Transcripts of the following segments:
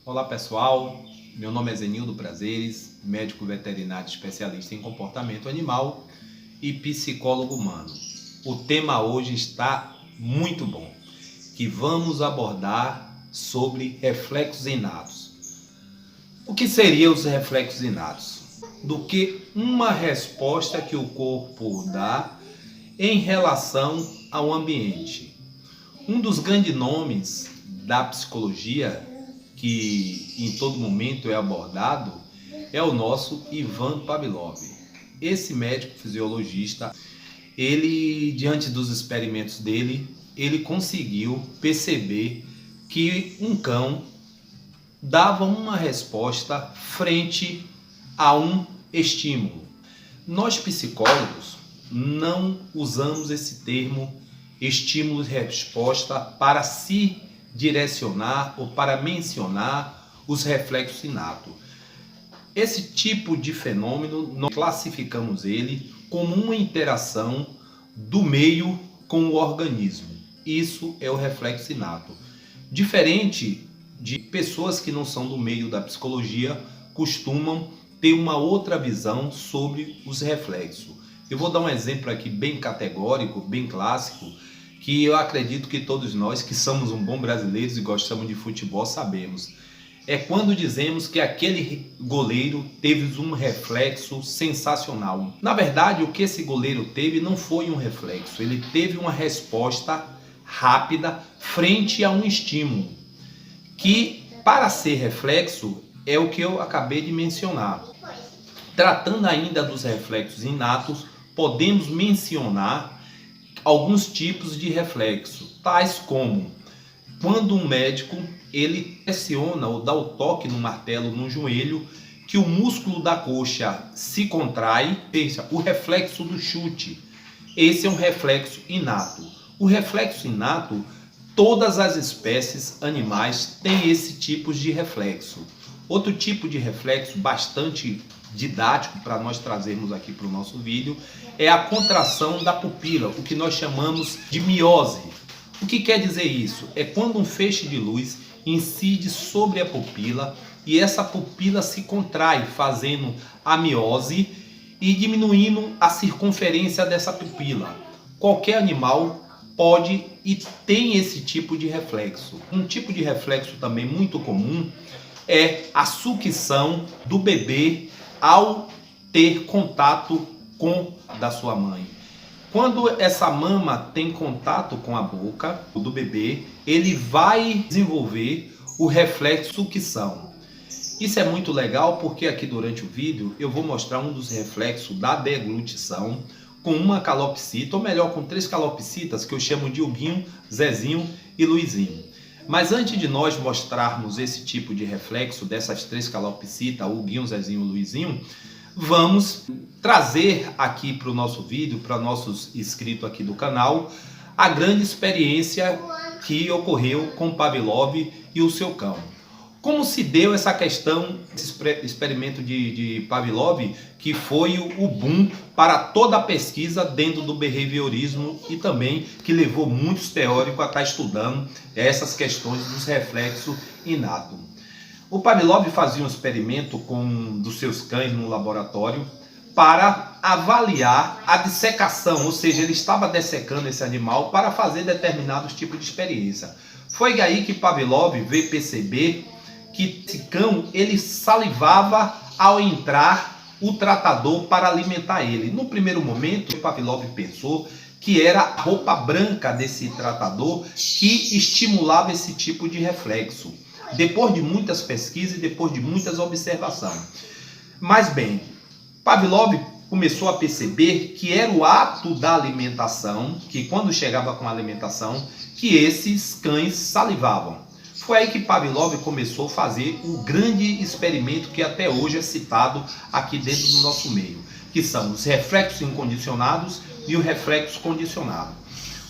Olá pessoal, meu nome é Zenildo Prazeres, médico veterinário especialista em comportamento animal e psicólogo humano. O tema hoje está muito bom, que vamos abordar sobre reflexos inatos. O que seriam os reflexos inatos? Do que uma resposta que o corpo dá em relação ao ambiente. Um dos grandes nomes da psicologia que em todo momento é abordado é o nosso Ivan Pavlov. Esse médico fisiologista, ele diante dos experimentos dele, ele conseguiu perceber que um cão dava uma resposta frente a um estímulo. Nós psicólogos não usamos esse termo estímulo e resposta para se direcionar ou para mencionar os reflexos inatos. Esse tipo de fenômeno, nós classificamos ele como uma interação do meio com o organismo. Isso é o reflexo inato. Diferente de pessoas que não são do meio da psicologia, costumam ter uma outra visão sobre os reflexos. Eu vou dar um exemplo aqui bem categórico, bem clássico, que eu acredito que todos nós que somos um bom brasileiros e gostamos de futebol sabemos. É quando dizemos que aquele goleiro teve um reflexo sensacional. Na verdade, o que esse goleiro teve não foi um reflexo, ele teve uma resposta rápida frente a um estímulo, que para ser reflexo é o que eu acabei de mencionar. Tratando ainda dos reflexos inatos, podemos mencionar alguns tipos de reflexo, tais como quando um médico ele pressiona ou dá o toque no martelo no joelho, que o músculo da coxa se contrai, o reflexo do chute. Esse é um reflexo inato. O reflexo inato, todas as espécies animais têm esse tipo de reflexo. Outro tipo de reflexo bastante didático para nós trazermos aqui para o nosso vídeo é a contração da pupila, o que nós chamamos de miose. O que quer dizer isso? É quando um feixe de luz incide sobre a pupila e essa pupila se contrai, fazendo a miose e diminuindo a circunferência dessa pupila. Qualquer animal pode e tem esse tipo de reflexo. Um tipo de reflexo também muito comum é a sucção do bebê ao ter contato com da sua mãe. Quando essa mama tem contato com a boca do bebê, ele vai desenvolver o reflexo sucção. Isso é muito legal porque aqui durante o vídeo eu vou mostrar um dos reflexos da deglutição com uma calopsita, ou melhor, com 3 calopsitas que eu chamo de Huguinho, Zezinho e Luizinho. Mas antes de nós mostrarmos esse tipo de reflexo dessas 3 calopsitas, Huguinho, Zezinho e Luizinho, vamos trazer aqui para o nosso vídeo, para nossos inscritos aqui do canal, a grande experiência que ocorreu com Pavlov e o seu cão. Como se deu essa questão, esse experimento de Pavlov, que foi o boom para toda a pesquisa dentro do behaviorismo e também que levou muitos teóricos a estar estudando essas questões dos reflexos inatos. O Pavlov fazia um experimento com um dos seus cães no laboratório para avaliar a dissecação, ou seja, ele estava dessecando esse animal para fazer determinados tipos de experiência. Foi aí que Pavlov veio perceber que esse cão ele salivava ao entrar o tratador para alimentar ele. No primeiro momento, Pavlov pensou que era a roupa branca desse tratador que estimulava esse tipo de reflexo. Depois de muitas pesquisas e depois de muitas observações. Mas bem, Pavlov começou a perceber que era o ato da alimentação, que quando chegava com a alimentação, que esses cães salivavam. Foi aí que Pavlov começou a fazer o grande experimento que até hoje é citado aqui dentro do nosso meio, que são os reflexos incondicionados e o reflexo condicionado.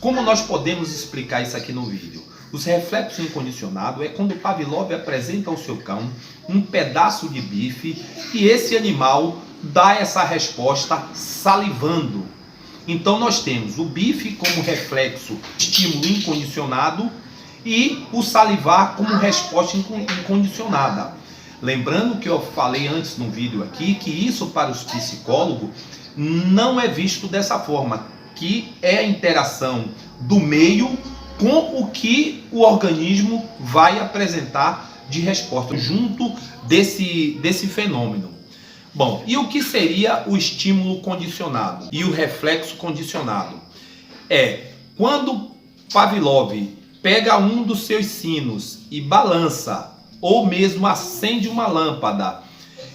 Como nós podemos explicar isso aqui no vídeo? Os reflexos incondicionados é quando Pavlov apresenta ao seu cão um pedaço de bife e esse animal dá essa resposta salivando. Então nós temos o bife como reflexo estímulo incondicionado e o salivar como resposta incondicionada. Lembrando que eu falei antes no vídeo aqui, que isso para os psicólogos não é visto dessa forma, que é a interação do meio com o que o organismo vai apresentar de resposta junto desse fenômeno. Bom, e o que seria o estímulo condicionado e o reflexo condicionado? Quando Pavlov pega um dos seus sinos e balança, ou mesmo acende uma lâmpada,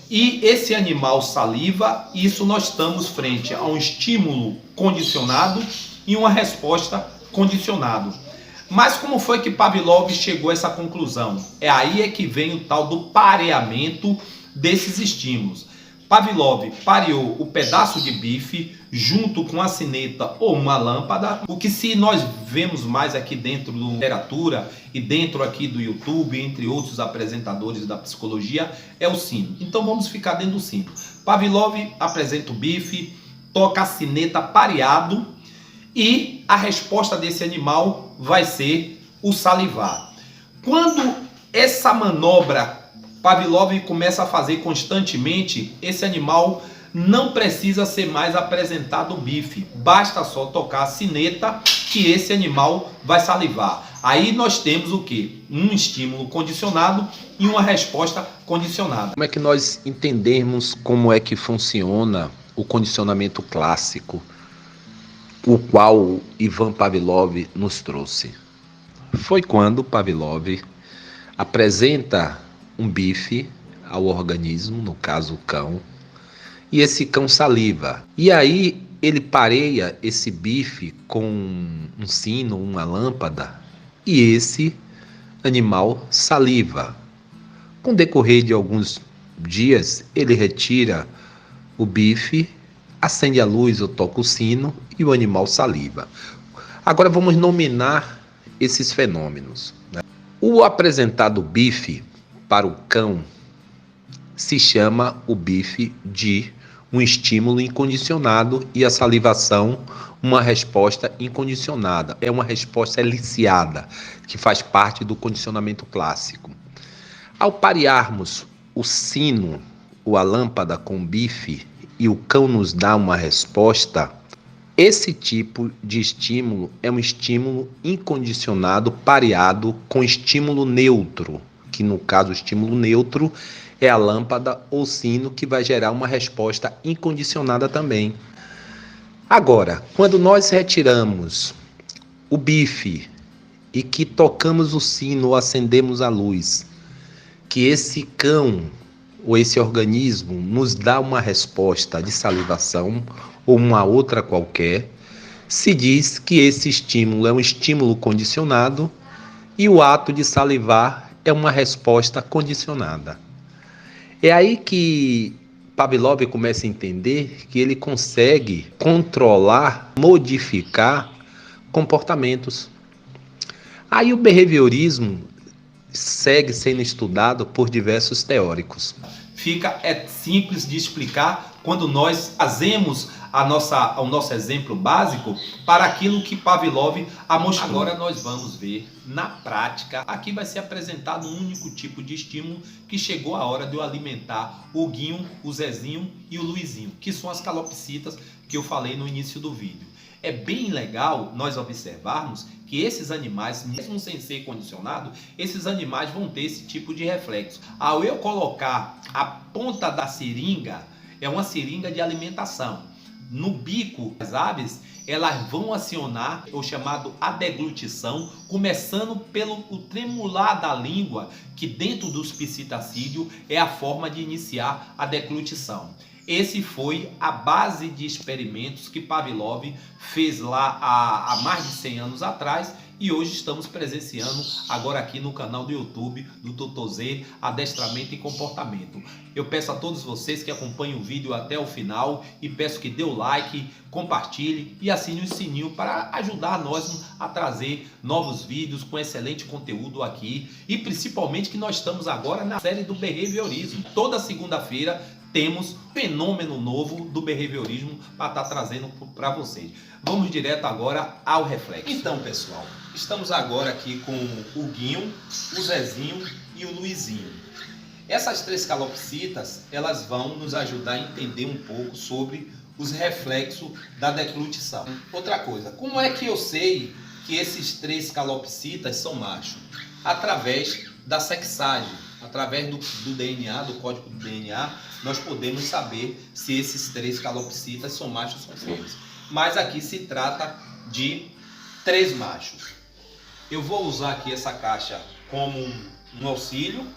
e esse animal saliva, isso nós estamos frente a um estímulo condicionado e uma resposta condicionada. Mas como foi que Pavlov chegou a essa conclusão? Aí que vem o tal do pareamento desses estímulos. Pavlov pareou o pedaço de bife junto com a sineta ou uma lâmpada, o que se nós vemos mais aqui dentro da literatura e dentro aqui do YouTube, entre outros apresentadores da psicologia, é o sino. Então vamos ficar dentro do sino. Pavlov apresenta o bife, toca a sineta pareado e a resposta desse animal vai ser o salivar. Quando essa manobra Pavlov começa a fazer constantemente, esse animal não precisa ser mais apresentado o bife, basta só tocar a sineta que esse animal vai salivar. Aí nós temos o quê? Um estímulo condicionado e uma resposta condicionada. Como é que nós entendemos como é que funciona o condicionamento clássico, o qual Ivan Pavlov nos trouxe? Foi quando Pavlov apresenta um bife ao organismo, no caso o cão, e esse cão saliva. E aí ele pareia esse bife com um sino, uma lâmpada, e esse animal saliva. Com o decorrer de alguns dias, ele retira o bife, acende a luz ou toca o sino e o animal saliva. Agora vamos nominar esses fenômenos, né? O apresentado bife para o cão se chama o bife de um estímulo incondicionado e a salivação uma resposta incondicionada. É uma resposta eliciada, que faz parte do condicionamento clássico. Ao parearmos o sino ou a lâmpada com o bife e o cão nos dá uma resposta, esse tipo de estímulo é um estímulo incondicionado pareado com estímulo neutro, que no caso o estímulo neutro é a lâmpada ou sino, que vai gerar uma resposta incondicionada também. Agora, quando nós retiramos o bife e que tocamos o sino ou acendemos a luz, que esse cão ou esse organismo nos dá uma resposta de salivação ou uma outra qualquer, se diz que esse estímulo é um estímulo condicionado e o ato de salivar é uma resposta condicionada. É aí que Pavlov começa a entender que ele consegue controlar, modificar comportamentos. Aí o behaviorismo segue sendo estudado por diversos teóricos. É simples de explicar quando nós fazemos o nosso exemplo básico para aquilo que Pavlov mostrou. Agora nós vamos ver na prática. Aqui vai ser apresentado um único tipo de estímulo que chegou a hora de eu alimentar o Guinho, o Zezinho e o Luizinho, que são as calopsitas que eu falei no início do vídeo. É bem legal nós observarmos que esses animais, mesmo sem ser condicionado, esses animais vão ter esse tipo de reflexo. Ao eu colocar a ponta da seringa, é uma seringa de alimentação, no bico das aves, elas vão acionar o chamado a deglutição, começando pelo tremular da língua, que dentro dos psitacídeos é a forma de iniciar a deglutição. Esse foi a base de experimentos que Pavlov fez lá há mais de 100 anos atrás e hoje estamos presenciando agora aqui no canal do YouTube do Dr. Z, Adestramento e Comportamento. Eu peço a todos vocês que acompanhem o vídeo até o final e peço que dê o like, compartilhe e assine o sininho para ajudar nós a trazer novos vídeos com excelente conteúdo aqui e principalmente que nós estamos agora na série do behaviorismo. Toda segunda-feira temos um fenômeno novo do behaviorismo para estar trazendo para vocês. Vamos direto agora ao reflexo. Então, pessoal, estamos agora aqui com o Guinho, o Zezinho e o Luizinho. Essas três calopsitas, elas vão nos ajudar a entender um pouco sobre os reflexos da deglutição. Outra coisa, como é que eu sei que esses três calopsitas são machos? Através da sexagem, através do DNA, do código do DNA, nós podemos saber se esses três calopsitas são machos ou são fêmeas. Mas aqui se trata de três machos. Eu vou usar aqui essa caixa como um auxílio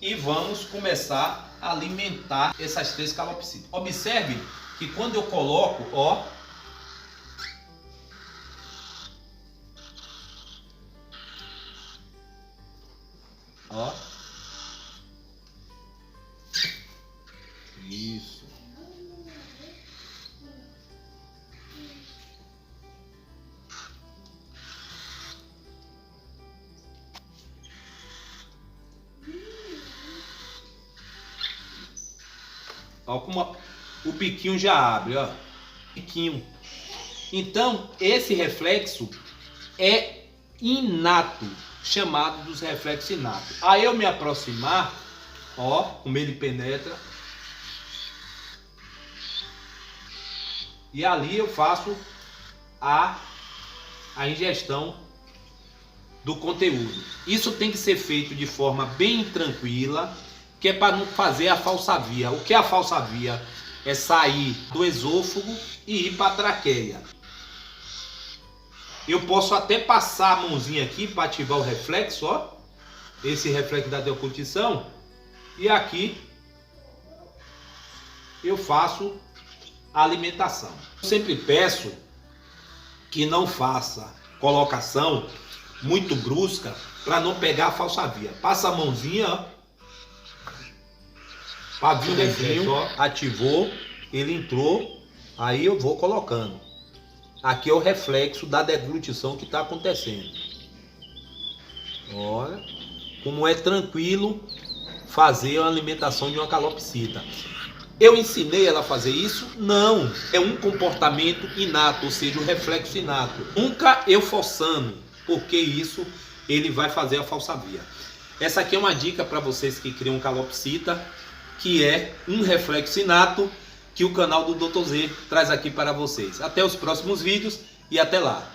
e vamos começar a alimentar essas três calopsitas. Observe que quando eu coloco, ó, isso. Ó, como o biquinho já abre, ó. Biquinho. Então, esse reflexo é inato, chamado dos reflexos inatos. Aí eu me aproximar, ó, como ele penetra. E ali eu faço a ingestão do conteúdo. Isso tem que ser feito de forma bem tranquila, que é para não fazer a falsa via. O que é a falsa via? É sair do esôfago e ir para a traqueia. Eu posso até passar a mãozinha aqui para ativar o reflexo, ó. Esse reflexo da deglutição. E aqui eu faço a alimentação. Eu sempre peço que não faça colocação muito brusca para não pegar a falsa via. Passa a mãozinha, ó. Pavio reflexo, ó, ativou, ele entrou, aí eu vou colocando. Aqui é o reflexo da deglutição que está acontecendo. Olha como é tranquilo fazer a alimentação de uma calopsita. Eu ensinei ela a fazer isso? Não. É um comportamento inato, ou seja, o reflexo inato. Nunca eu forçando, porque isso ele vai fazer a falsa via. Essa aqui é uma dica para vocês que criam calopsita, que é um reflexo inato que o canal do Dr. Z traz aqui para vocês. Até os próximos vídeos e até lá!